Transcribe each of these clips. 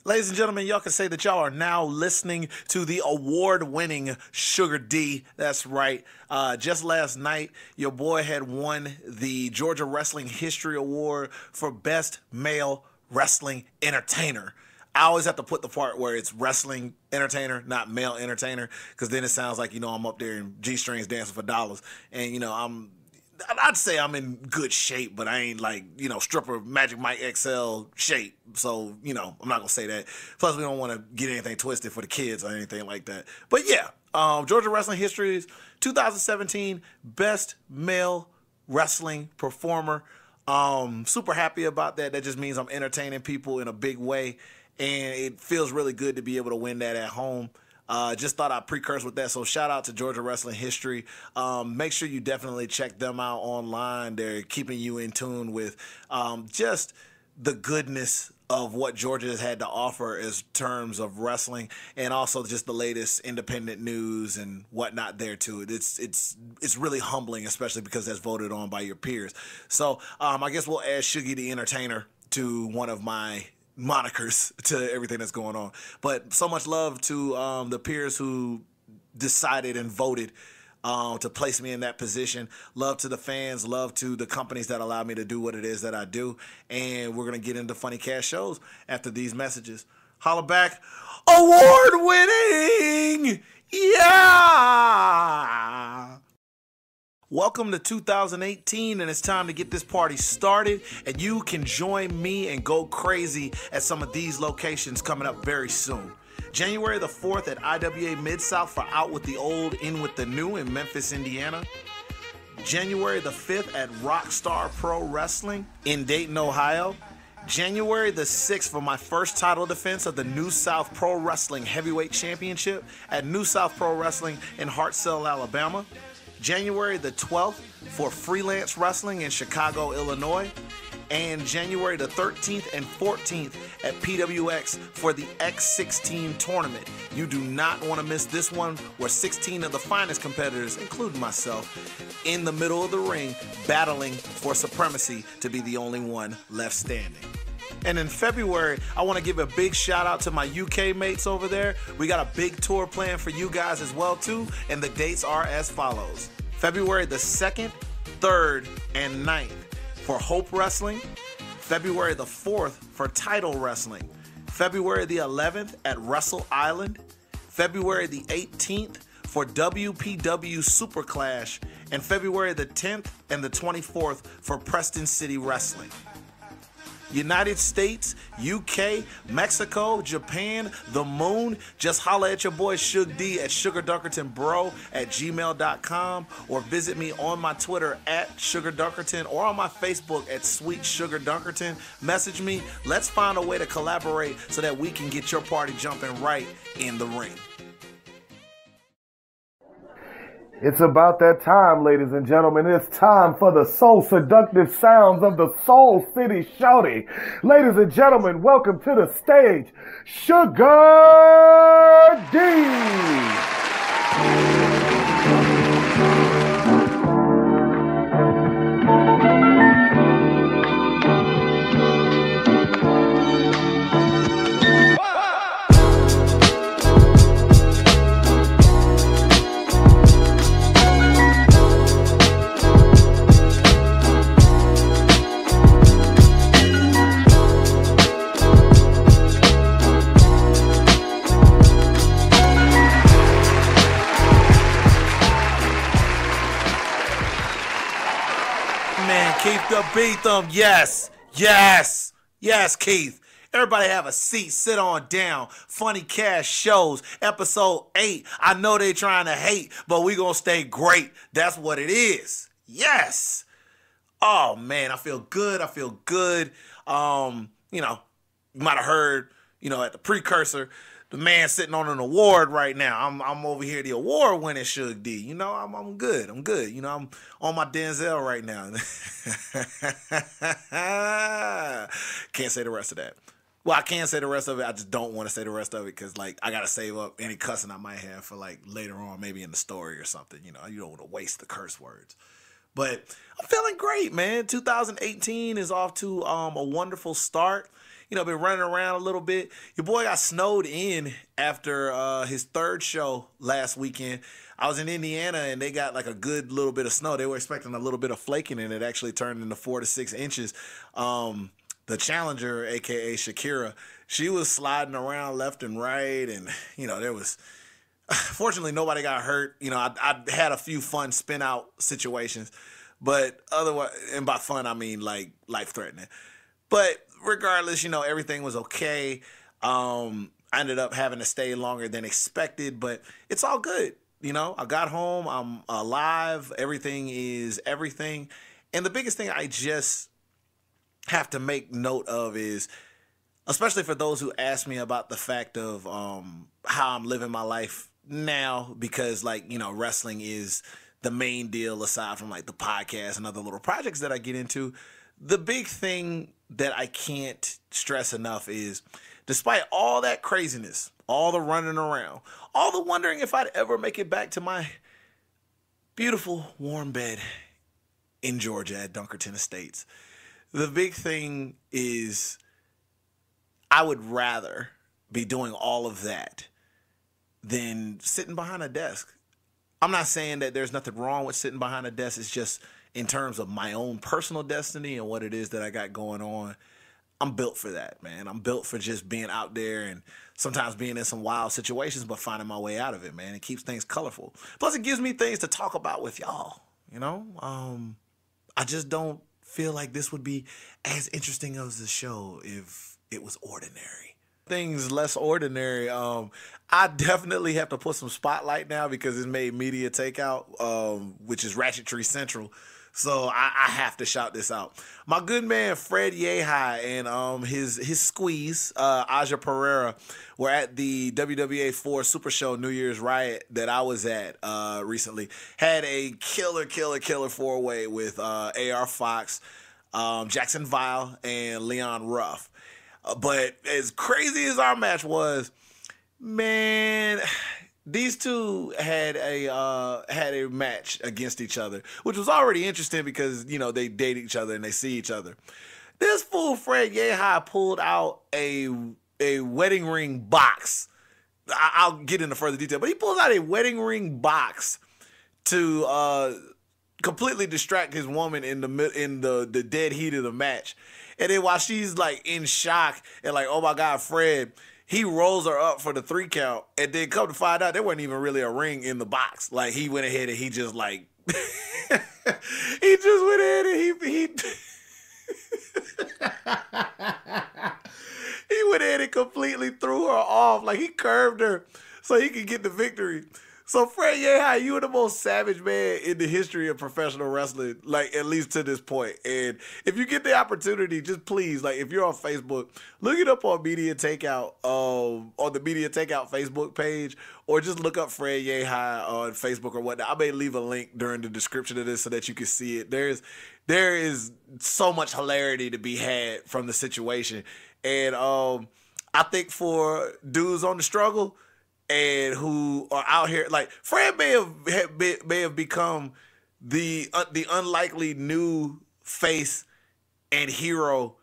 Ladies and gentlemen, y'all can say that y'all are now listening to the award-winning Sugar D. That's right. Just last night, your boy had won the Georgia Wrestling History Award for Best Male Wrestling Entertainer. I always have to put the part where it's wrestling entertainer, not male entertainer, because then it sounds like, I'm up there in G-strings dancing for dollars. And, I'd say I'm in good shape, but I ain't like, stripper Magic Mike XL shape. So, I'm not going to say that. Plus, we don't want to get anything twisted for the kids or anything like that. But yeah, Georgia Wrestling History's 2017 Best Male Wrestling Performer. Super happy about that. That just means I'm entertaining people in a big way. And it feels really good to be able to win that at home. Just thought I'd precurse with that. So shout out to Georgia Wrestling History. Make sure you definitely check them out online. They're keeping you in tune with just the goodness of what Georgia has had to offer as terms of wrestling, and also just the latest independent news and whatnot there too. It's really humbling, especially because that's voted on by your peers. So I guess we'll add Shuggy the Entertainer to one of my monikers to everything that's going on. But so much love to the peers who decided and voted to place me in that position. Love to the fans, love to the companies that allow me to do what it is that I do. And we're going to get into funny cash shows after these messages. Holla back. Award winning! Yeah! Welcome to 2018, and it's time to get this party started, and you can join me and go crazy at some of these locations coming up very soon. January the 4th at IWA Mid-South for Out with the Old, In with the New in Memphis, Indiana. January the 5th at Rockstar Pro Wrestling in Dayton, Ohio. January the 6th for my first title defense of the New South Pro Wrestling Heavyweight Championship at New South Pro Wrestling in Hartselle, Alabama. January the 12th for Freelance Wrestling in Chicago, Illinois. And January the 13th and 14th at PWX for the X16 tournament. You do not want to miss this one, where 16 of the finest competitors, including myself, in the middle of the ring, battling for supremacy to be the only one left standing. And in February, I want to give a big shout out to my UK mates over there. We got a big tour planned for you guys as well too, and the dates are as follows. February the 2nd, 3rd, and 9th for Hope Wrestling. February the 4th for Title Wrestling. February the 11th at Wrestle Island. February the 18th for WPW Super Clash. And February the 10th and the 24th for Preston City Wrestling. United States, UK, Mexico, Japan, the moon. Just holla at your boy Shug D at Sugardunkertonbro at gmail.com, or visit me on my Twitter at Sugardunkerton, or on my Facebook at Sweet Sugar Dunkerton. Message me. Let's find a way to collaborate so that we can get your party jumping right in the ring. It's about that time, ladies and gentlemen. It's time for the soul seductive sounds of the Soul City Shouty. Ladies and gentlemen, welcome to the stage, Sugar D. Keith the beat them. Yes, yes, yes, Keith. Everybody have a seat, sit on down. Funny Cash Shows, episode 8. I know they trying to hate, but we gonna stay great. That's what it is. Yes. Oh man, I feel good. I feel good. You might have heard, at the precursor, the man sitting on an award right now. I'm over here, the award-winning Shug D. I'm good. I'm good. I'm on my Denzel right now. Can't say the rest of that. Well, I can say the rest of it. I just don't want to say the rest of it because, I got to save up any cussing I might have for, later on, maybe in the story or something. You don't want to waste the curse words. But I'm feeling great, man. 2018 is off to a wonderful start. been running around a little bit. Your boy got snowed in after his third show last weekend. I was in Indiana, and they got like a good little bit of snow. They were expecting a little bit of flaking, and it actually turned into 4 to 6 inches. The challenger, a.k.a. Shakira, she was sliding around left and right, and, there was... Fortunately, nobody got hurt. I had a few fun spin-out situations, but otherwise, and by fun, I mean, like, life-threatening. But regardless, everything was okay. I ended up having to stay longer than expected, but it's all good. I got home. I'm alive. Everything is everything. And the biggest thing I just have to make note of is, especially for those who ask me about the fact of how I'm living my life now, because wrestling is the main deal aside from like the podcast and other little projects that I get into. The big thing that I can't stress enough is, despite all that craziness, all the running around, all the wondering if I'd ever make it back to my beautiful warm bed in Georgia at Dunkerton Estates, the big thing is I would rather be doing all of that than sitting behind a desk. I'm not saying that there's nothing wrong with sitting behind a desk. It's just in terms of my own personal destiny and what it is that I got going on, I'm built for that, man. I'm built for just being out there and sometimes being in some wild situations, but finding my way out of it, man. It keeps things colorful. Plus, it gives me things to talk about with y'all, I just don't feel like this would be as interesting as the show if it was ordinary. Things less ordinary. I definitely have to put some spotlight now because it's made Media Takeout, which is Ratchetry Central. So I have to shout this out. My good man Fred Yehai and his squeeze, Aja Pereira, were at the WWA 4 Super Show New Year's Riot that I was at recently. Had a killer 4-way with AR Fox, Jackson Vile, and Leon Ruff. But as crazy as our match was, man, these two had a match against each other, which was already interesting because, they date each other and they see each other. This fool Fred Yehai pulled out a wedding ring box. I'll get into further detail, but he pulls out a wedding ring box to completely distract his woman in the dead heat of the match. And then while she's like in shock and like, oh my God, Fred, he rolls her up for the 3 count, and then come to find out there wasn't even really a ring in the box. Like, he went ahead and he just like he just went ahead and he he went ahead and completely threw her off. Like, he curved her so he could get the victory. So, Fred Yehai, you are the most savage man in the history of professional wrestling, like, at least to this point. And if you get the opportunity, just please, like, if you're on Facebook, look it up on Media Takeout, on the Media Takeout Facebook page, or just look up Fred Yehai on Facebook or whatnot. I may leave a link during the description of this so that you can see it. There is so much hilarity to be had from the situation. And I think for dudes on the struggle, and who are out here, like, Fred may have become the unlikely new face and hero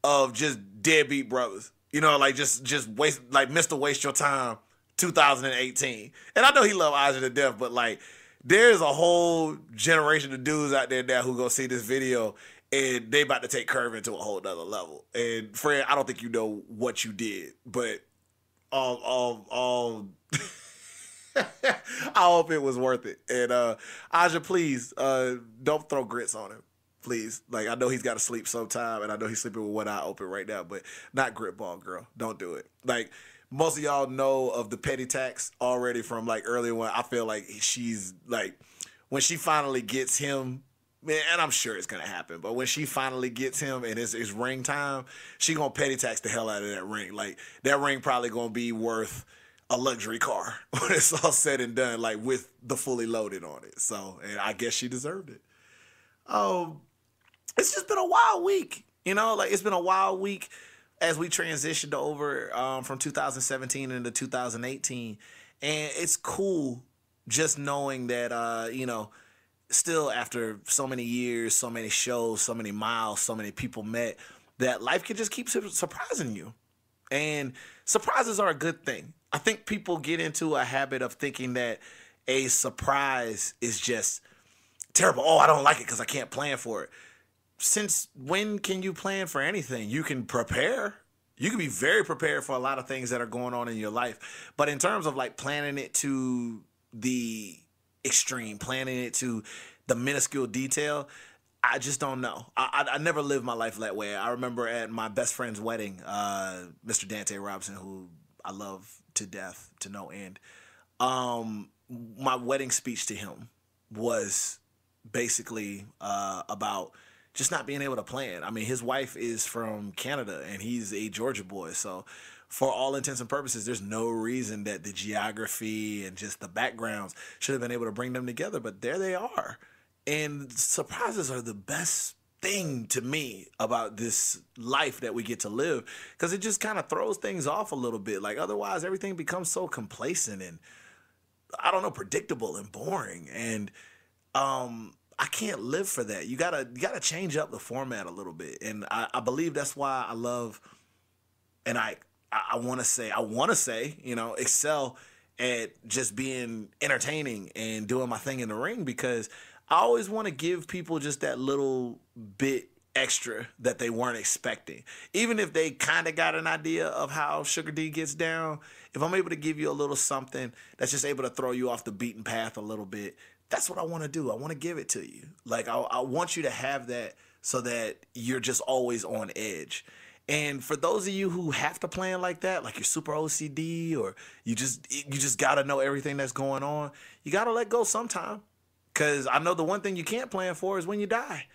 of just deadbeat brothers. Like, just waste, like, Mr. Waste Your Time 2018. And I know he loved Aja to death, but like, there's a whole generation of dudes out there now who gonna see this video and they about to take Curve into a whole nother level. And Fred, I don't think you know what you did, but all I hope it was worth it. And Aja, please, don't throw grits on him. Please. Like, I know he's got to sleep sometime, and I know he's sleeping with one eye open right now, but not grit ball, girl. Don't do it. Like, most of y'all know of the petty tax already from, like, earlier when I feel like she's, like, when she finally gets him, man, and I'm sure it's going to happen, but when she finally gets him and it's ring time, she going to petty tax the hell out of that ring. Like, that ring probably going to be worth a luxury car when it's all said and done, like, with the fully loaded on it. So, and I guess she deserved it. It's just been a wild week, like, it's been a wild week as we transitioned over from 2017 into 2018. And it's cool just knowing that, still after so many years, so many shows, so many miles, so many people met, that life can just keep surprising you. And surprises are a good thing. I think people get into a habit of thinking that a surprise is just terrible. Oh, I don't like it because I can't plan for it. Since when can you plan for anything? You can prepare. You can be very prepared for a lot of things that are going on in your life. But in terms of like planning it to the extreme, planning it to the minuscule detail, I just don't know. I never lived my life that way. I remember at my best friend's wedding, Mr. Dante Robinson, who I love to death, to no end. My wedding speech to him was basically about just not being able to plan. I mean, his wife is from Canada and he's a Georgia boy. So for all intents and purposes, there's no reason that the geography and just the backgrounds should have been able to bring them together. But there they are. And surprises are the best thing to me about this life that we get to live, because it just kind of throws things off a little bit. Like otherwise, everything becomes so complacent and, I don't know, predictable and boring. And I can't live for that. You gotta change up the format a little bit. And I believe that's why I love, and I want to say, you know, excel at just being entertaining and doing my thing in the ring, because I always want to give people just that little bit extra that they weren't expecting. Even if they kind of got an idea of how Sugar D gets down, if I'm able to give you a little something that's just able to throw you off the beaten path a little bit, that's what I want to do. I want to give it to you. Like, I want you to have that so that you're just always on edge. And for those of you who have to plan like that, like you're super OCD or you just got to know everything that's going on, you got to let go sometime. Because I know the one thing you can't plan for is when you die.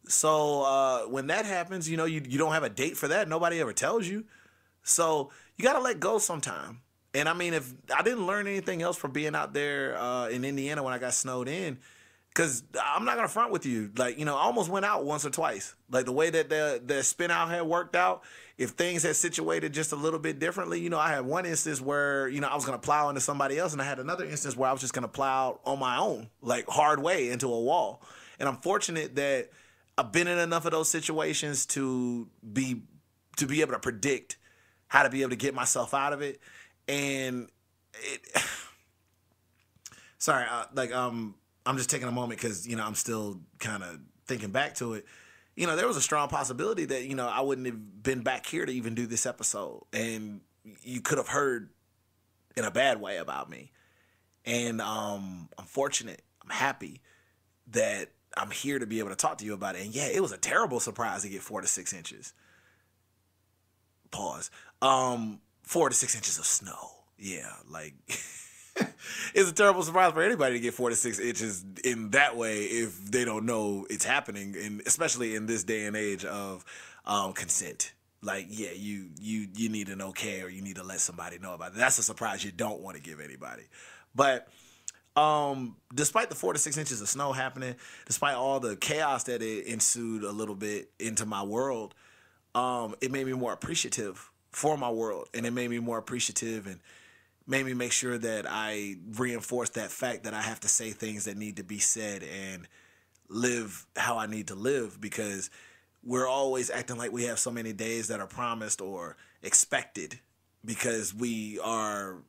So when that happens, you know, you don't have a date for that. Nobody ever tells you. So you got to let go sometime. And I mean, if I didn't learn anything else from being out there in Indiana when I got snowed in, because I'm not going to front with you. Like, you know, I almost went out once or twice. Like the way that the spin out had worked out, if things had situated just a little bit differently, you know, I had one instance where, you know, I was going to plow into somebody else. And I had another instance where I was just going to plow on my own, like hard way into a wall. And I'm fortunate that I've been in enough of those situations to be able to predict how to be able to get myself out of it. And sorry, I'm just taking a moment because, you know, I'm still kind of thinking back to it. You know, there was a strong possibility that, you know, I wouldn't have been back here to even do this episode. And you could have heard in a bad way about me. And I'm fortunate. I'm happy that I'm here to be able to talk to you about it. And yeah, it was a terrible surprise to get 4 to 6 inches. Pause. 4 to 6 inches of snow. Yeah, like it's a terrible surprise for anybody to get 4 to 6 inches in that way if they don't know it's happening, and especially in this day and age of consent. Like, yeah, you need an okay, or you need to let somebody know about it. That's a surprise you don't want to give anybody. But despite the 4 to 6 inches of snow happening, despite all the chaos that it ensued a little bit into my world, it made me more appreciative for my world, and it made me more appreciative and made me make sure that I reinforce that fact that I have to say things that need to be said and live how I need to live, because we're always acting like we have so many days that are promised or expected because we are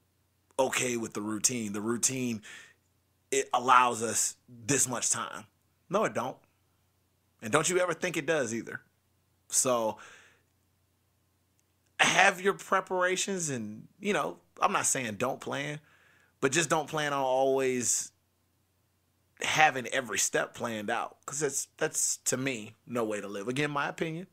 okay with the routine. The routine, it allows us this much time. No, it don't. And don't you ever think it does either. So have your preparations, and, you know, I'm not saying don't plan, but just don't plan on always having every step planned out, because that's to me no way to live. Again, my opinion.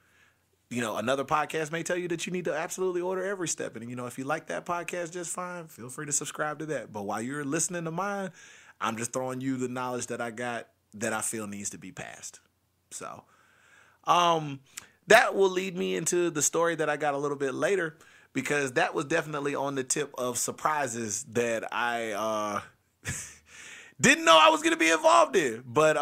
You know, another podcast may tell you that you need to absolutely order every step, and, you know, if you like that podcast, just fine. Feel free to subscribe to that. But while you're listening to mine, I'm just throwing you the knowledge that I got that I feel needs to be passed. So, that will lead me into the story that I got a little bit later, because that was definitely on the tip of surprises that I didn't know I was going to be involved in, but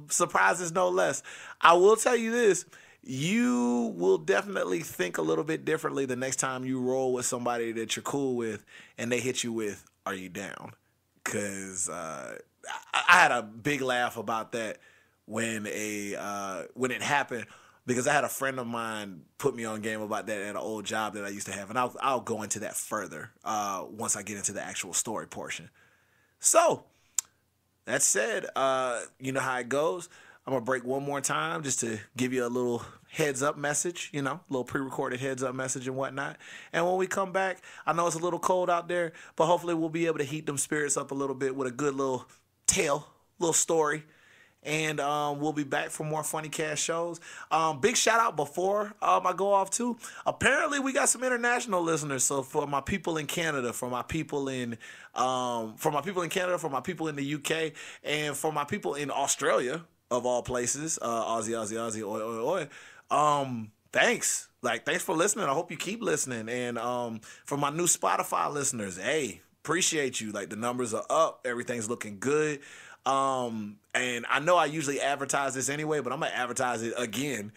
surprises no less. I will tell you this. You will definitely think a little bit differently the next time you roll with somebody that you're cool with and they hit you with, "Are you down?" Because I had a big laugh about that when it happened. because I had a friend of mine put me on game about that at an old job that I used to have, and I'll go into that further once I get into the actual story portion. So, that said, you know how it goes. I'm going to break one more time just to give you a little heads up message, you know, a little pre-recorded heads up message and whatnot. And when we come back, I know it's a little cold out there, but hopefully we'll be able to heat them spirits up a little bit with a good little tale, little story. And we'll be back for more funny cast shows. Big shout out before I go off too. Apparently we got some international listeners. So for my people in Canada, for my people in Canada, for my people in the UK, and for my people in Australia, of all places, Aussie, oi, oi, oi. Thanks. Thanks for listening. I hope you keep listening. And for my new Spotify listeners, hey, appreciate you. The numbers are up. Everything's looking good. And I know I usually advertise this anyway, but I'm going to advertise it again.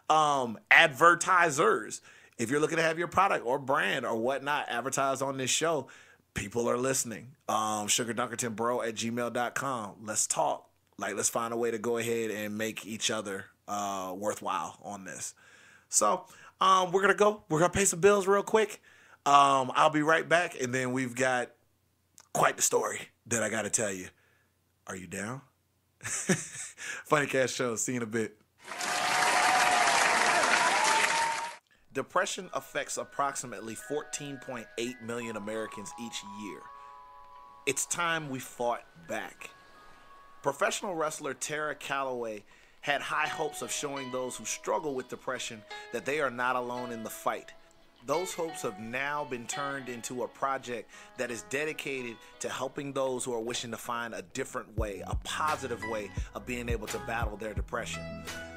Advertisers, if you're looking to have your product or brand or whatnot advertised on this show, people are listening. Sugardunkertonbro at gmail.com. Let's talk. Let's find a way to go ahead and make each other worthwhile on this. So we're going to go. We're going to pay some bills real quick. I'll be right back, and then we've got quite the story that I got to tell you. Are you down? Funny Cast Show. See you in a bit. Depression affects approximately 14.8 million Americans each year. It's time we fought back. Professional wrestler Tara Calloway had high hopes of showing those who struggle with depression that they are not alone in the fight. Those hopes have now been turned into a project that is dedicated to helping those who are wishing to find a different way, a positive way of being able to battle their depression.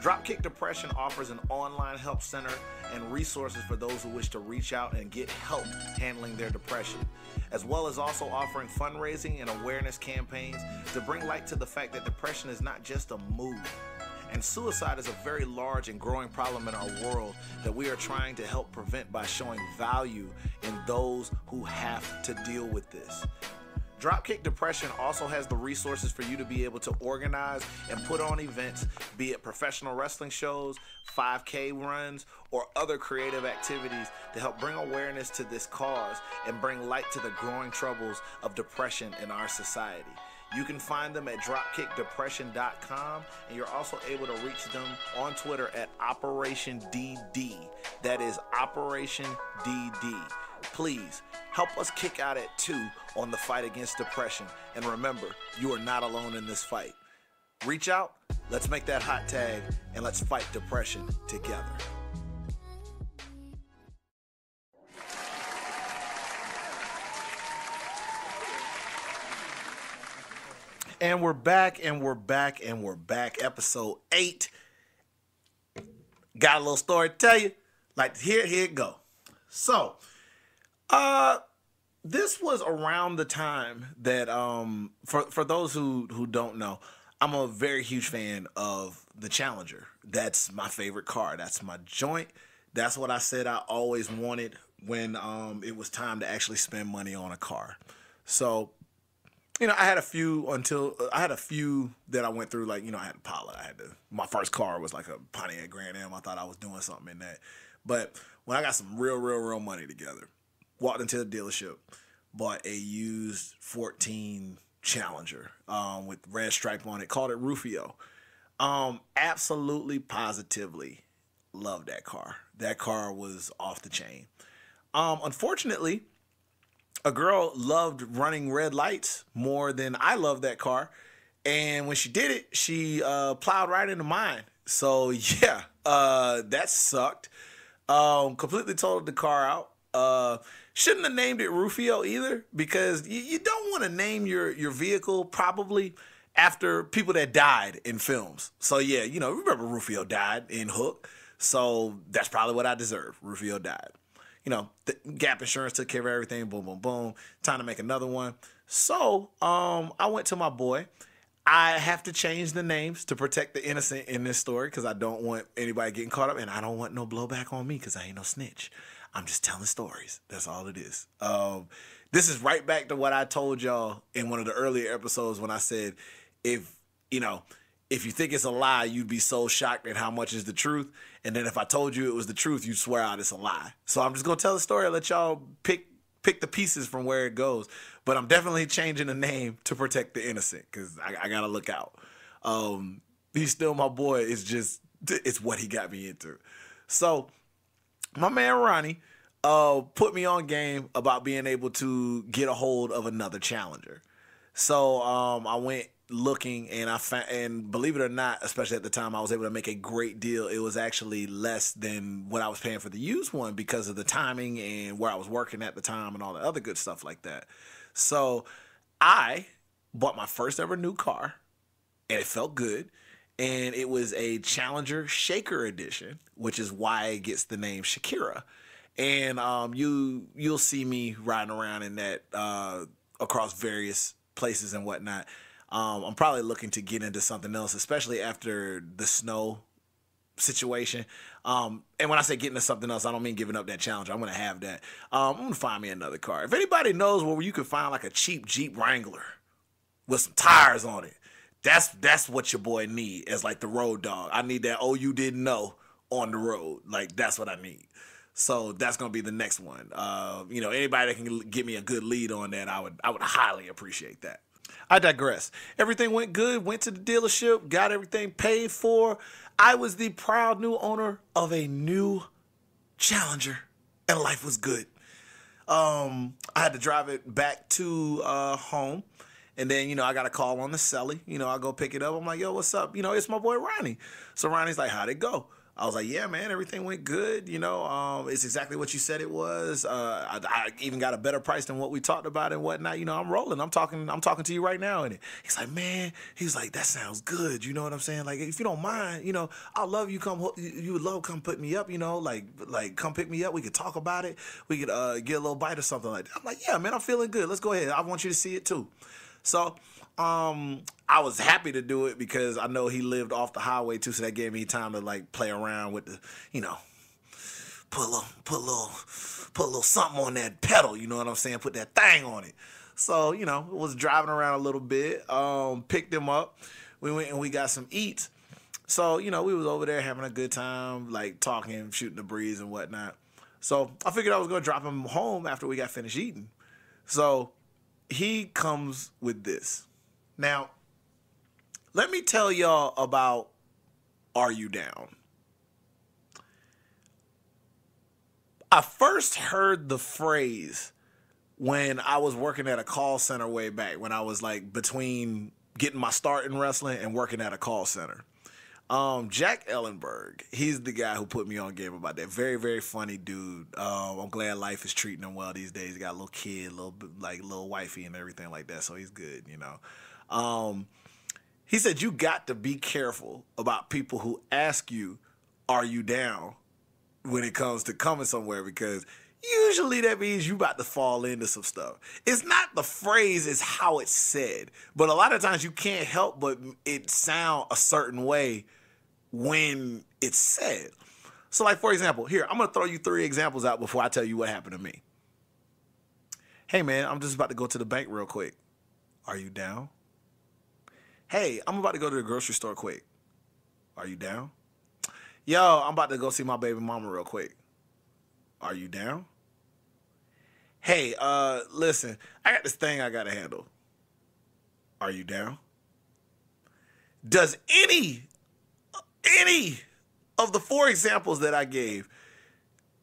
Dropkick Depression offers an online help center and resources for those who wish to reach out and get help handling their depression, as well as also offering fundraising and awareness campaigns to bring light to the fact that depression is not just a mood. And suicide is a very large and growing problem in our world that we are trying to help prevent by showing value in those who have to deal with this. Dropkick Depression also has the resources for you to be able to organize and put on events, be it professional wrestling shows, 5K runs, or other creative activities to help bring awareness to this cause and bring light to the growing troubles of depression in our society. You can find them at dropkickdepression.com, and you're also able to reach them on Twitter at Operation DD. That is Operation DD. Please help us kick out at 2 on the fight against depression. And remember, you are not alone in this fight. Reach out, let's make that hot tag, and let's fight depression together. And we're back, and we're back, and we're back. Episode 8. Got a little story to tell you. Here it go. So, this was around the time that, for those who don't know, I'm a very huge fan of the Challenger. That's my favorite car. That's my joint. That's what I said I always wanted when it was time to actually spend money on a car. So, I had a few that I went through. I had a Pilot. My first car was like a Pontiac Grand Am. I thought I was doing something in that. But when I got some real money together, walked into the dealership, bought a used 14 Challenger with red stripe on it, called it Rufio. Absolutely, positively loved that car. That car was off the chain. Unfortunately, a girl loved running red lights more than I loved that car. And when she did it, she plowed right into mine. So, yeah, that sucked. Completely totaled the car out. Shouldn't have named it Rufio either, because you don't want to name your vehicle probably after people that died in films. So, yeah, remember Rufio died in Hook. So that's probably what I deserve. Rufio died. The Gap Insurance took care of everything. Boom, boom, boom. Time to make another one. So, I went to my boy. I have to change the names to protect the innocent in this story because I don't want anybody getting caught up, and I don't want no blowback on me because I ain't no snitch. I'm just telling stories. That's all it is. This is right back to what I told y'all in one of the earlier episodes when I said, if if you think it's a lie, you'd be so shocked at how much is the truth. And then if I told you it was the truth, you'd swear out it's a lie. So I'm just going to tell the story and let y'all pick the pieces from where it goes. But I'm definitely changing the name to protect the innocent because I got to look out. He's still my boy. It's what he got me into. So my man Ronnie put me on game about being able to get a hold of another challenger. So I went looking and I found, and believe it or not, especially at the time, I was able to make a great deal. It was actually less than what I was paying for the used one because of the timing and where I was working at the time and all the other good stuff like that. So I bought my first ever new car and it felt good. And it was a Challenger Shaker edition, which is why it gets the name Shakira. And you'll see me riding around in that across various places and whatnot. I'm probably looking to get into something else, especially after the snow situation. And when I say getting into something else, I don't mean giving up that Challenger. I'm going to have that. I'm going to find me another car. If anybody knows where you can find like a cheap Jeep Wrangler with some tires on it, that's what your boy need as like the road dog. I need that you didn't know on the road. Like that's what I need. So that's gonna be the next one. Anybody that can give me a good lead on that, I would highly appreciate that. I digress. Everything went good. Went to the dealership, got everything paid for. I was the proud new owner of a new Challenger, and life was good. I had to drive it back to home. And then, I got a call on the celly. I go pick it up. I'm like, yo, what's up? It's my boy Ronnie. So Ronnie's like, how'd it go? I was like, yeah, man, everything went good. It's exactly what you said it was. I even got a better price than what we talked about and whatnot. I'm rolling. I'm talking to you right now. And he's like, man, he's like, that sounds good. You know what I'm saying? Like, if you don't mind, I'd love you would love come put me up, like come pick me up. We could talk about it. We could get a little bite or something like that. I'm like, yeah, man, I'm feeling good. Let's go ahead. I want you to see it too. So I was happy to do it because I know he lived off the highway too, so that gave me time to like play around with the, put a little something on that pedal, you know what I'm saying? Put that thing on it. So, was driving around a little bit, picked him up. We went and we got some eats. So, we was over there having a good time, like talking, shooting the breeze and whatnot. So I figured I was going to drop him home after we got finished eating. So he comes with this. Now, let me tell y'all about Are You Down? I first heard the phrase when I was working at a call center way back, when I was like between getting my start in wrestling and working at a call center. Jack Ellenberg, he's the guy who put me on game about that. Very, very funny dude. I'm glad life is treating him well these days. He got a little kid, little wifey and everything like that, so he's good, He said you got to be careful about people who ask you, are you down, when it comes to coming somewhere, because usually that means you about to fall into some stuff. It's not the phrase, it's how it's said. But a lot of times you can't help but it sound a certain way when it's said. So like, for example, here, I'm going to throw you 3 examples out before I tell you what happened to me. Hey, man, I'm just about to go to the bank real quick. Are you down? Hey, I'm about to go to the grocery store quick. Are you down? Yo, I'm about to go see my baby mama real quick. Are you down? Hey, listen, I got this thing I got to handle. Are you down? Does any of the 4 examples that I gave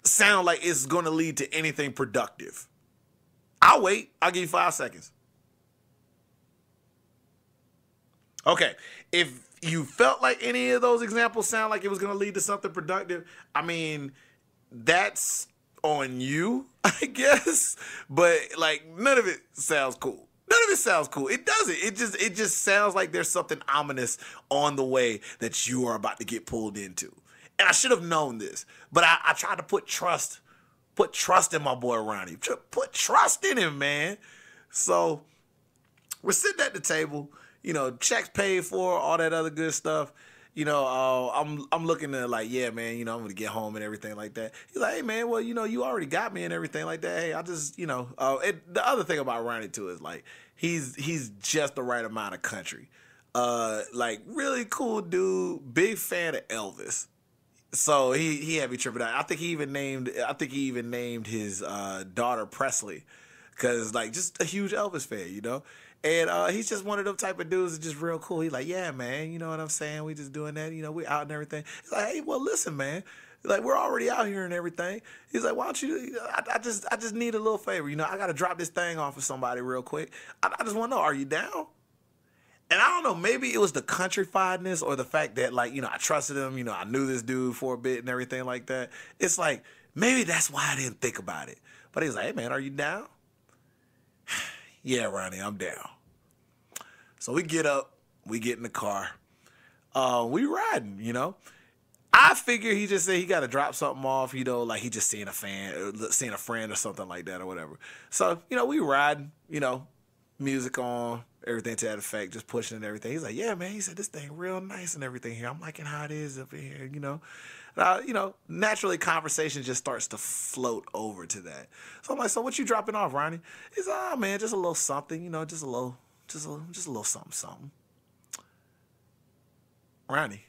sound like it's going to lead to anything productive? I'll wait. I'll give you 5 seconds. Okay, if you felt like any of those examples sound like it was going to lead to something productive, I mean, that's on you, I guess. But like, none of it sounds cool. None of it sounds cool. It doesn't. It just sounds like there's something ominous on the way that you are about to get pulled into. And I should have known this, but I tried to put trust in my boy Ronnie. Put trust in him, man. So we're sitting at the table. Checks paid for, all that other good stuff. I'm looking to like, yeah, man, I'm going to get home and everything like that. He's like, hey, man, well, you already got me and everything like that. Hey, I just, the other thing about Ronnie too is like, he's just the right amount of country. Like really cool dude, big fan of Elvis. So he had me tripping out. I think he even named his daughter Presley, cause like just a huge Elvis fan, you know. And he's just one of them type of dudes that's just real cool. He's like, yeah, man, you know what I'm saying? We just doing that, you know, we out and everything. He's like, hey, well, listen, man, like we're already out here and everything. He's like, why don't you? I just need a little favor, you know. I gotta drop this thing off of somebody real quick. I just want to know, are you down? And I don't know, maybe it was the countryfiedness or the fact that, like, you know, I trusted him, you know, I knew this dude for a bit and everything like that. It's like, maybe that's why I didn't think about it. But he's like, hey, man, are you down? Yeah, Ronnie, I'm down. So we get up, we get in the car, we riding, you know. I figure he just said he got to drop something off, you know, like he just seeing a friend or something like that or whatever. So, you know, we riding, you know, music on, everything to that effect, just pushing and everything. He's like, yeah, man. He said, this thing real nice and everything here. I'm liking how it is up in here, you know. You know, naturally conversation just starts to float over to that. So I'm like, so what you dropping off, Ronnie? He's like, oh, man, just a little something, you know, just a little something. Ronnie.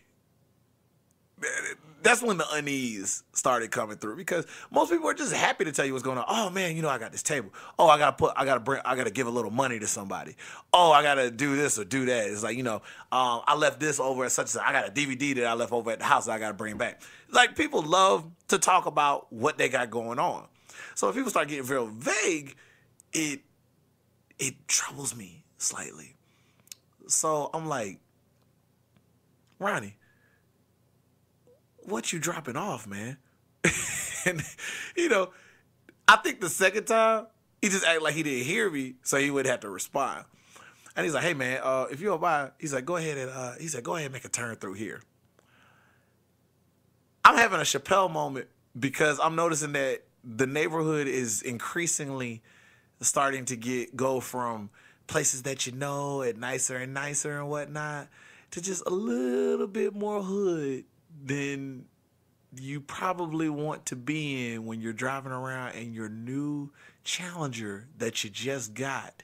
That's when the unease started coming through, because most people are just happy to tell you what's going on. Oh man, you know, I got this table. Oh, I gotta give a little money to somebody. Oh, I gotta do this or do that. It's like, you know, I left this over at such and such. I got a DVD that I left over at the house that I gotta bring back. Like, people love to talk about what they got going on. So if people start getting real vague, it troubles me slightly. So I'm like, Ronnie, what you dropping off, man? And, you know, I think the second time, he just acted like he didn't hear me, so he would have to respond. And he's like, hey, man, if you don't mind, he's like, go ahead and make a turn through here. I'm having a Chappelle moment because I'm noticing that the neighborhood is increasingly starting to go from places that you know and nicer and whatnot to just a little bit more hood than you probably want to be in when you're driving around in your new Challenger that you just got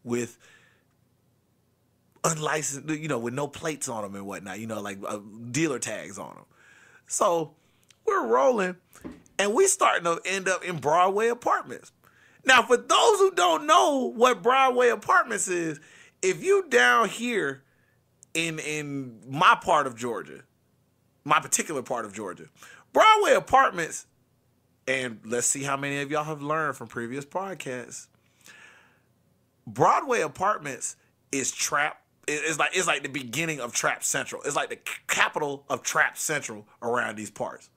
with unlicensed, you know, with no plates on them and whatnot, you know, like dealer tags on them. So we're rolling and we starting to end up in Broadway Apartments. Now, for those who don't know what Broadway Apartments is, if you down here in my part of Georgia, my particular part of Georgia, Broadway Apartments, and let's see how many of y'all have learned from previous podcasts. Broadway Apartments is trap. It's like the beginning of Trap Central. It's like the capital of Trap Central around these parts.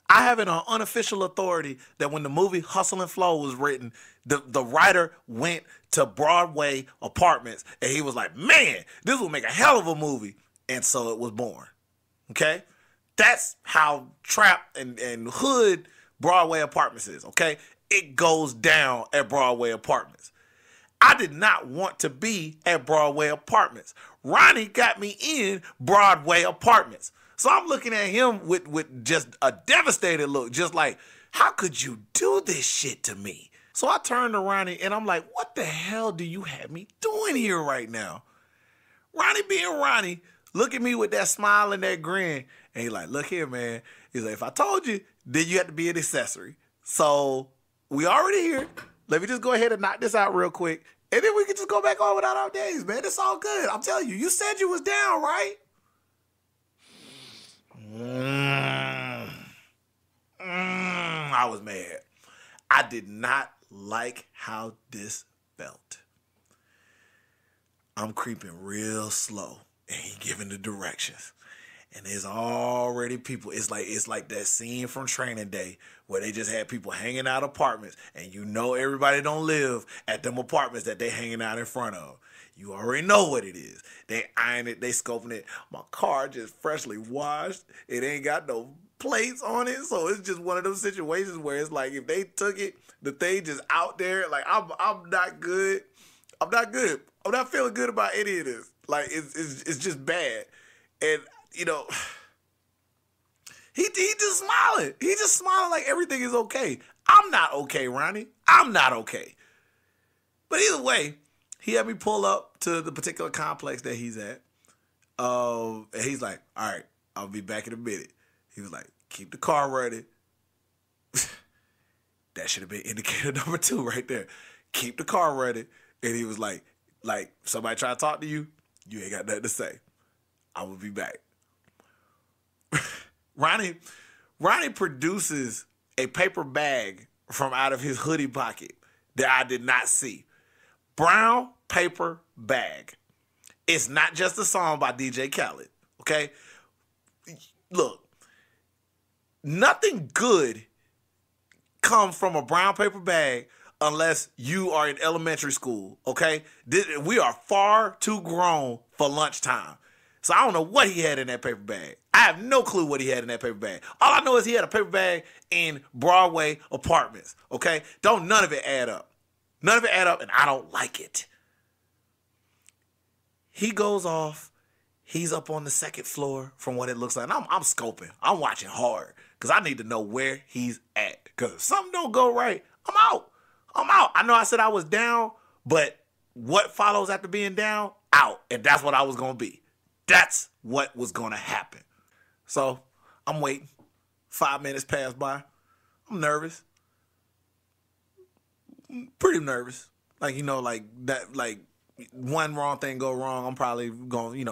I have it on unofficial authority that when the movie Hustle and Flow was written, the writer went to Broadway Apartments and he was like, man, this will make a hell of a movie. And so it was born. Okay? That's how trap and hood Broadway Apartments is, okay? It goes down at Broadway Apartments. I did not want to be at Broadway Apartments. Ronnie got me in Broadway Apartments. So I'm looking at him with just a devastated look, just like, how could you do this shit to me? So I turned to Ronnie and I'm like, what the hell do you have me doing here right now? Ronnie being Ronnie, look at me with that smile and that grin. And he's like, look here, man. He's like, if I told you, then you have to be an accessory. So we already here. Let me just go ahead and knock this out real quick. And then we can just go back on without our days, man. It's all good. I'm telling you, you said you was down, right? I was mad. I did not like how this felt. I'm creeping real slow and he giving the directions. And there's already people. It's like that scene from Training Day where they just had people hanging out apartments and you know everybody don't live at them apartments that they hanging out in front of. You already know what it is. They eyeing it, they scoping it. My car just freshly washed. It ain't got no plates on it. So it's just one of those situations where it's like if they took it, the thing just out there. Like I'm not good. I'm not good. I'm not feeling good about any of this. Like it's just bad. And you know, he just smiling. He just smiling like everything is okay. I'm not okay, Ronnie. I'm not okay. But either way, He had me pull up to the particular complex that he's at. And he's like, all right, I'll be back in a minute. He was like, keep the car ready. That should have been indicator number 2 right there. Keep the car ready. And he was like, somebody try to talk to you, you ain't got nothing to say. I will be back. Ronnie produces a paper bag from out of his hoodie pocket that I did not see. Brown paper bag. It's not just a song by DJ Khaled, okay? Look, nothing good comes from a brown paper bag unless you are in elementary school, okay? We are far too grown for lunchtime. So I don't know what he had in that paper bag. I have no clue what he had in that paper bag. All I know is he had a paper bag in Broadway apartments, okay? None of it add up. None of it add up, and I don't like it. He goes off. He's up on the 2nd floor from what it looks like. And I'm scoping. I'm watching hard because I need to know where he's at. Because if something don't go right, I'm out. I know I said I was down, but what follows after being down? Out. And that's what I was going to be. That's what was going to happen. So I'm waiting. 5 minutes pass by. I'm nervous. Pretty nervous. Like, like that, like one wrong thing go wrong, I'm probably going,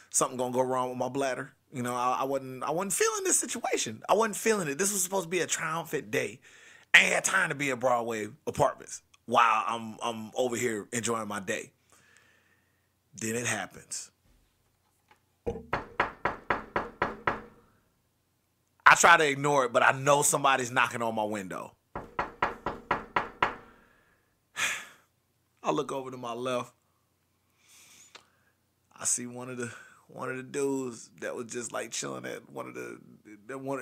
something going to go wrong with my bladder. I wasn't feeling this situation. I wasn't feeling it. This was supposed to be a triumphant day. I ain't had time to be at Broadway apartments while I'm over here enjoying my day. Then it happens. I try to ignore it, but I know somebody's knocking on my window. I look over to my left. I see one of the dudes that was just like chilling at one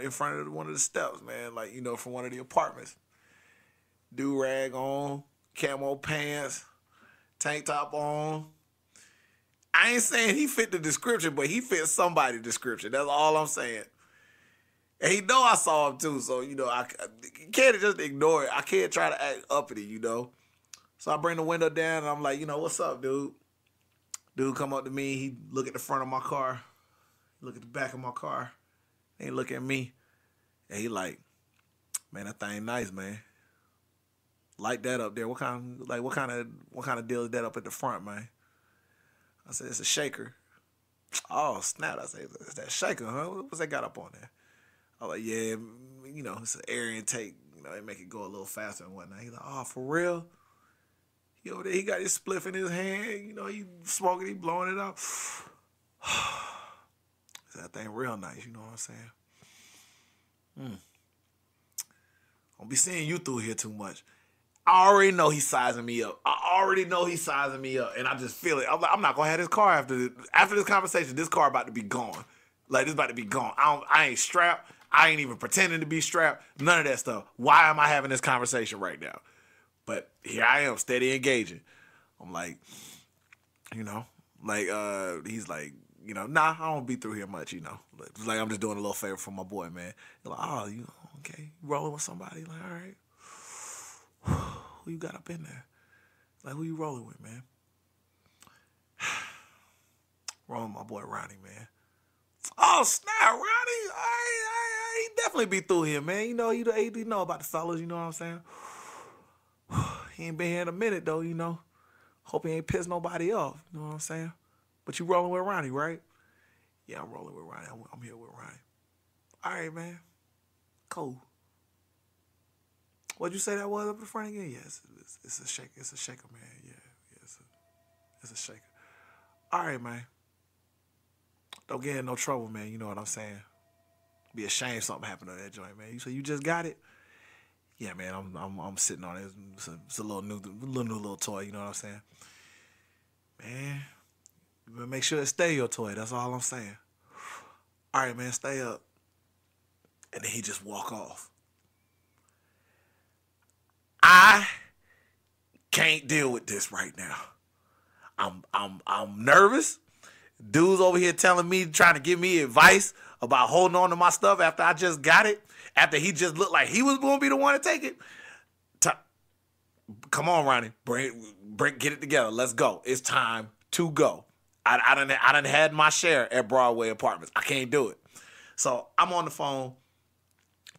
in front of one of the steps, man, like, from one of the apartments. Do-rag on, camo pants, tank top on. I ain't saying he fit the description, but he fit somebody's description. That's all I'm saying. And he know I saw him too, so, I can't just ignore it. I can't try to act uppity, So I bring the window down, and I'm like, what's up, dude? Dude come up to me. He look at the front of my car. Look at the back of my car. He look at me. And he like, man, that thing nice, man. Light that up there. What kind of deal is that up at the front, man? I said, it's a shaker. Oh, snap. I said, it's that shaker, huh? What's that got up on there? I was like, yeah, it's an air intake. They make it go a little faster and whatnot. He's like, oh, for real? He over there, he got his spliff in his hand. He smoking, he blowing it out. That thing real nice, you know what I'm saying? Don't be seeing you through here too much. I already know he's sizing me up. And I just feel it. I'm like, I'm not going to have this car after this conversation. This car about to be gone. Like, this about to be gone. I ain't strapped. I ain't even pretending to be strapped. None of that stuff. Why am I having this conversation right now? But here I am, steady engaging. I'm like, he's like, nah, I don't be through here much, Like, I'm just doing a little favor for my boy, man. He's like, oh, okay, you rolling with somebody? Like, all right. Who you got up in there? Like, who you rolling with, man? Rolling with my boy Ronnie, man. Oh, snap, Ronnie. He definitely be through here, man. You know about the fellas, you know what I'm saying? He ain't been here in a minute, though, Hope he ain't pissed nobody off, you know what I'm saying? But you rolling with Ronnie, right? Yeah, I'm rolling with Ronnie. I'm here with Ronnie. All right, man. Cool. What'd you say that was up in front again? Yes, it's a shaker. It's a shaker, man. Yeah, it's a shaker. All right, man. Don't get in no trouble, man. You know what I'm saying? Be ashamed something happened to that joint, man. So you just got it? Yeah, man. I'm sitting on it. It's a little new toy. You know what I'm saying? Man, you better make sure it stay your toy. That's all I'm saying. All right, man. Stay up. And then he just walk off. I can't deal with this right now. I'm nervous. Dude's over here telling me, trying to give me advice about holding on to my stuff after I just got it, after he just looked like he was going to be the one to take it. come on, Ronnie, get it together. Let's go. It's time to go. I done had my share at Broadway Apartments. I can't do it. So I'm on the phone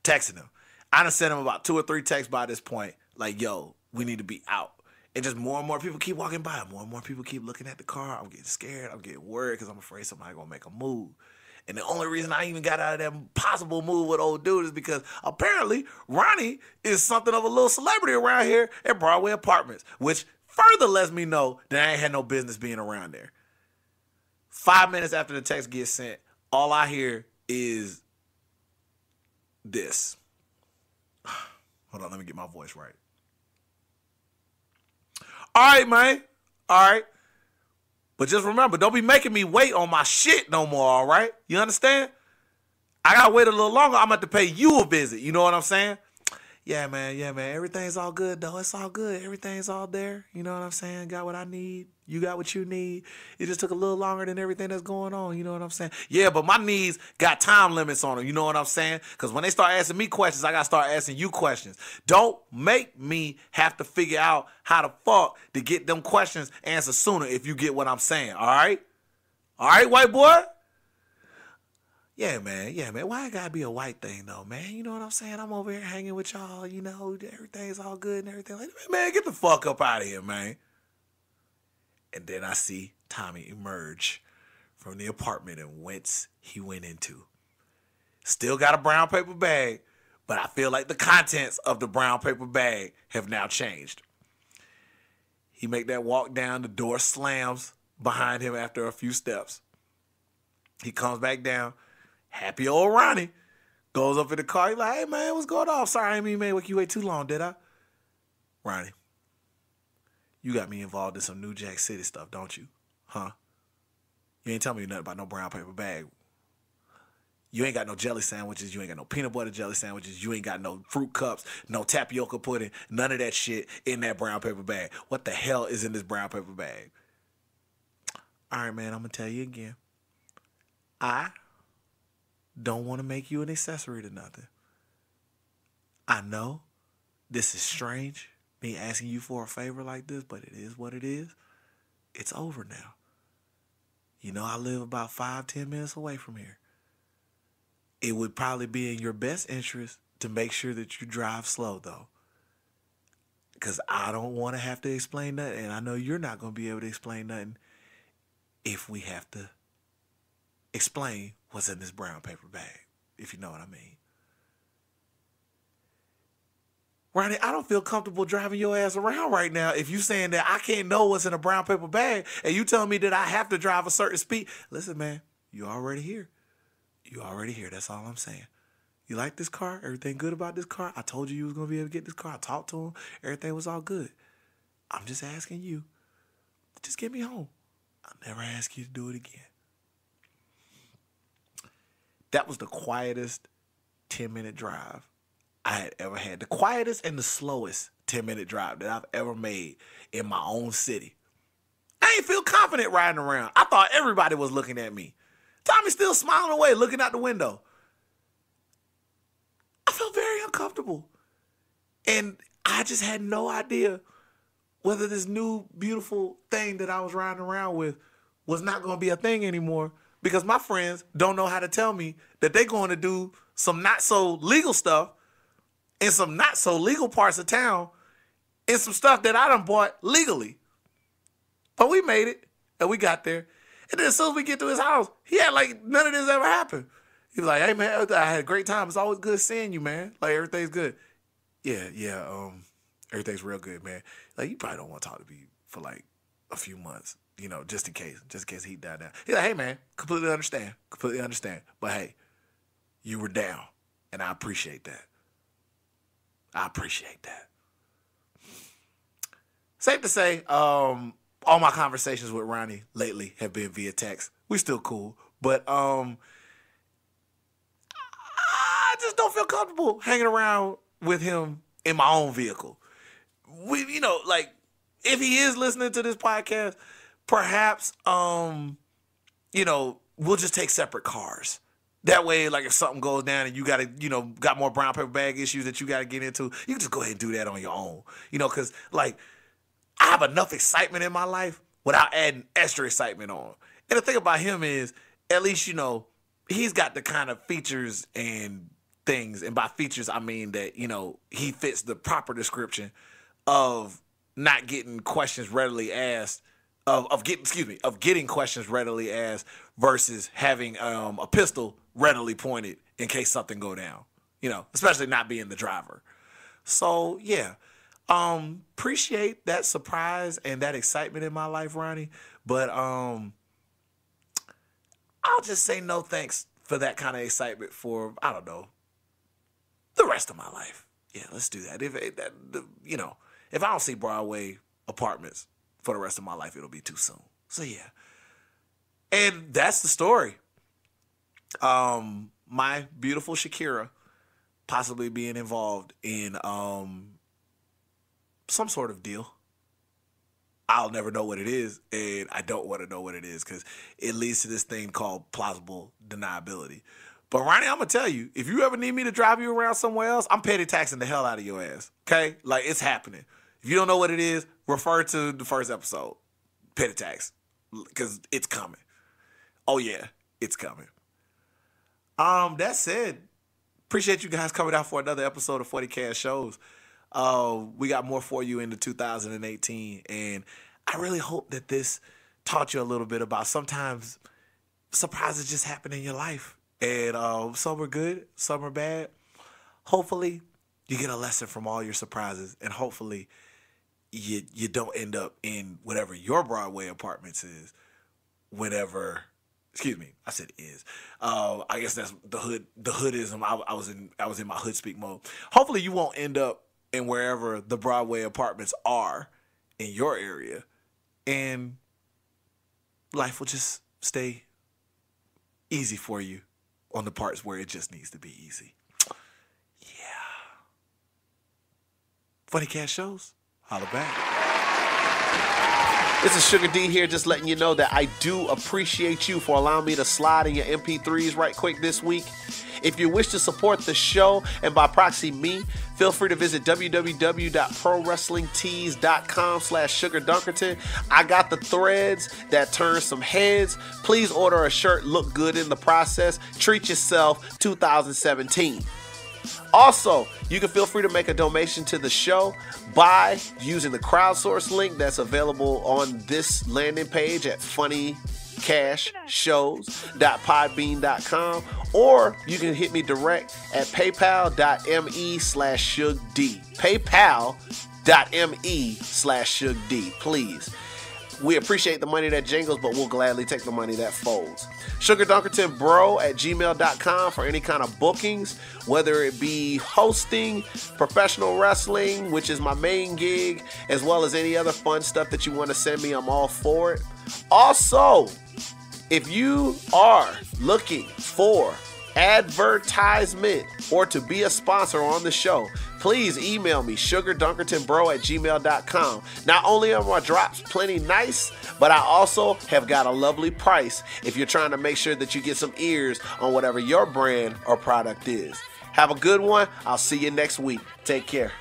texting him. I done sent him about 2 or 3 texts by this point. Like, yo, we need to be out. And just more and more people keep walking by. More and more people keep looking at the car. I'm getting scared. I'm getting worried because I'm afraid somebody going to make a move. And the only reason I even got out of that possible move with old dude is because apparently Ronnie is something of a little celebrity around here at Broadway Apartments, which further lets me know that I ain't had no business being around there. 5 minutes after the text gets sent, all I hear is this. Hold on, let me get my voice right. All right, man. All right. But just remember, don't be making me wait on my shit no more, all right? You understand? I got to wait a little longer. I'm going to have to pay you a visit. You know what I'm saying? Yeah, man. Everything's all good, though. It's all good. Everything's all there. You know what I'm saying? Got what I need. You got what you need. It just took a little longer than everything that's going on. You know what I'm saying? Yeah, but my needs got time limits on them. You know what I'm saying? Because when they start asking me questions, I got to start asking you questions. Don't make me have to figure out how the fuck to get them questions answered sooner if you get what I'm saying. All right? All right, white boy? Yeah, man. Why it gotta be a white thing, though, man? You know what I'm saying? I'm over here hanging with y'all, you know, everything's all good and everything. Like, man, get the fuck up out of here, man. And then I see Tommy emerge from the apartment and whence he went into. Still got a brown paper bag, but I feel like the contents of the brown paper bag have now changed. He make that walk down, the door slams behind him after a few steps. He comes back down. Happy old Ronnie goes up in the car. He's like, hey, man, what's going on? Sorry, I didn't mean make you wait too long, did I? Ronnie, you got me involved in some New Jack City stuff, don't you? Huh? You ain't telling me nothing about no brown paper bag. You ain't got no jelly sandwiches. You ain't got no peanut butter jelly sandwiches. You ain't got no fruit cups, no tapioca pudding, none of that shit in that brown paper bag. What the hell is in this brown paper bag? All right, man, I'm going to tell you again. I don't want to make you an accessory to nothing. I know this is strange, me asking you for a favor like this, but it is what it is. It's over now. You know, I live about 5-10 minutes away from here. It would probably be in your best interest to make sure that you drive slow, though. Because I don't want to have to explain nothing, and I know you're not going to be able to explain nothing if we have to explain what's in this brown paper bag, if you know what I mean. Ronnie, I don't feel comfortable driving your ass around right now if you saying that I can't know what's in a brown paper bag and you telling me that I have to drive a certain speed. Listen, man, you already here. You already here. That's all I'm saying. You like this car? Everything good about this car? I told you was going to be able to get this car. I talked to him. Everything was all good. I'm just asking you. Just get me home. I'll never ask you to do it again. That was the quietest 10-minute drive I had ever had. The quietest and the slowest 10-minute drive that I've ever made in my own city. I ain't feel confident riding around. I thought everybody was looking at me. Tommy's still smiling away, looking out the window. I felt very uncomfortable. And I just had no idea whether this new beautiful thing that I was riding around with was not going to be a thing anymore. Because my friends don't know how to tell me that they're going to do some not so legal stuff in some not so legal parts of town and some stuff that I done bought legally. But we made it and we got there. And then as soon as we get to his house, he had like none of this ever happened. He was like, hey man, I had a great time. It's always good seeing you, man. Like everything's good. Yeah, everything's real good, man. Like you probably don't want to talk to me for like a few months. You know, just in case he died down. He's like, hey, man, completely understand. But, hey, you were down, and I appreciate that. Safe to say, all my conversations with Ronnie lately have been via text. We still cool, but I just don't feel comfortable hanging around with him in my own vehicle. You know, like, if he is listening to this podcast, perhaps, you know, we'll just take separate cars. That way, like if something goes down and you got to, got more brown paper bag issues that you got to get into, you can just go ahead and do that on your own. Because like I have enough excitement in my life without adding extra excitement on. And the thing about him is, at least, he's got the kind of features and things. And by features, I mean that, he fits the proper description of not getting questions readily asked, of getting questions readily asked versus having a pistol readily pointed in case something go down, especially not being the driver. So yeah, appreciate that surprise and that excitement in my life, Ronnie. But I'll just say no thanks for that kind of excitement for, I don't know, the rest of my life. Yeah, let's do that. If I don't see Broadway apartments for the rest of my life, it'll be too soon. So yeah. And that's the story. My beautiful Shakira possibly being involved in some sort of deal. I'll never know what it is, and I don't want to know what it is because it leads to this thing called plausible deniability. But Ronnie, I'm going to tell you, if you ever need me to drive you around somewhere else, I'm petty taxing the hell out of your ass, okay? Like, it's happening. If you don't know what it is, refer to the first episode, petty tax, because it's coming. Oh, yeah, it's coming. That said, appreciate you guys coming out for another episode of 40 Cash Shows. We got more for you into 2018, and I really hope that this taught you a little bit about sometimes surprises just happen in your life, and some are good, some are bad. Hopefully, you get a lesson from all your surprises, and hopefully, you don't end up in whatever your Broadway apartments is, whenever. Excuse me, I said is. I guess that's the hoodism. I was in my hood speak mode. Hopefully, you won't end up in wherever the Broadway apartments are in your area, and life will just stay easy for you on the parts where it just needs to be easy. Yeah. Funny Cash Shows, holla back. This is Sugar D here, just letting you know that I do appreciate you for allowing me to slide in your MP3s right quick this week. If you wish to support the show, and by proxy me, feel free to visit www.prowrestlingtees.com/Sugardunkerton. I got the threads that turn some heads. Please order a shirt, look good in the process. Treat yourself 2017. Also, you can feel free to make a donation to the show by using the crowdsource link that's available on this landing page at funnycashshows.podbean.com, or you can hit me direct at paypal.me/SugD. paypal.me/SugD, please. We appreciate the money that jingles, but we'll gladly take the money that folds. Sugardunkertonbro at gmail.com for any kind of bookings, whether it be hosting, professional wrestling, which is my main gig, as well as any other fun stuff that you want to send me. I'm all for it. Also, if you are looking for advertisement or to be a sponsor on the show, please email me, sugardunkertonbro at gmail.com. Not only are my drops plenty nice, but I also have got a lovely price if you're trying to make sure that you get some ears on whatever your brand or product is. Have a good one. I'll see you next week. Take care.